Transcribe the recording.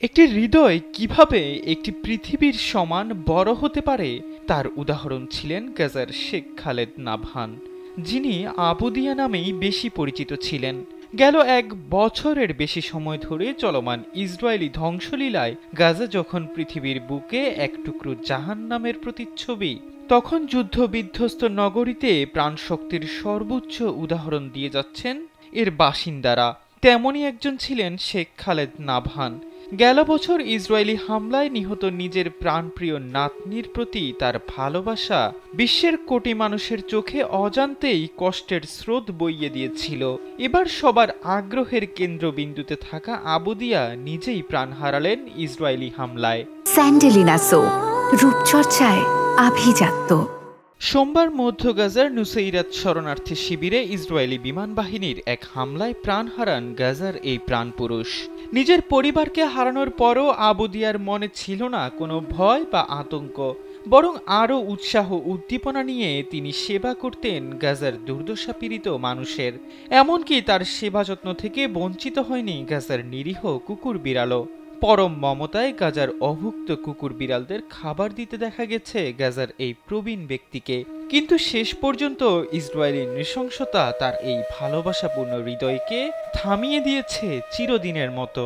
একটি হৃদয় কিভাবে একটি পৃথিবীর সমান বড় হতে পারে তার উদাহরণ ছিলেন গাজার শেখ খালেদ নাভান, যিনি আবুদিয়া নামেই বেশি পরিচিত ছিলেন। গেল এক বছরের বেশি সময় ধরে চলমান ইসরায়েলি ধ্বংসলীলায় গাজা যখন পৃথিবীর বুকে এক টুকরো জাহান্নামের প্রতিচ্ছবি, তখন যুদ্ধ বিধ্বস্ত নগরীতে প্রাণশক্তির সর্বোচ্চ উদাহরণ দিয়ে যাচ্ছেন এর বাসিন্দারা। তেমনই একজন ছিলেন শেখ খালেদ নাভান। গেল বছর ইসরায়েলি হামলায় নিহত নিজের প্রাণপ্রিয় নাতনির প্রতি তার ভালোবাসা বিশ্বের কোটি মানুষের চোখে অজান্তেই কষ্টের স্রোত বইয়ে দিয়েছিল। এবার সবার আগ্রহের কেন্দ্রবিন্দুতে থাকা আবুদিয়া নিজেই প্রাণ হারালেন ইসরায়েলি হামলায়। স্যান্ডেলিনা সো, রূপচর্চায় আভিজাত্য। সোমবার মধ্য গাজার নুসেইরাত শরণার্থী শিবিরে ইসরায়েলি বিমান বাহিনীর এক হামলায় প্রাণ হারান গাজার এই প্রাণপুরুষ। নিজের পরিবারকে হারানোর পরও আবুদিয়ার মনে ছিল না কোনো ভয় বা আতঙ্ক, বরং আরও উৎসাহ উদ্দীপনা নিয়ে তিনি সেবা করতেন গাজার দুর্দশা পীড়িত মানুষের। এমনকি তার সেবা যত্ন থেকে বঞ্চিত হয়নি গাজার নিরীহ কুকুর বিড়ালও। পরম মমতায় গাজার অভুক্ত কুকুর বিড়ালদের খাবার দিতে দেখা গেছে গাজার এই প্রবীণ ব্যক্তিকে। কিন্তু শেষ পর্যন্ত ইসরায়েলি নৃশংসতা তার এই ভালোবাসাপূর্ণ হৃদয়কে থামিয়ে দিয়েছে চিরদিনের মতো।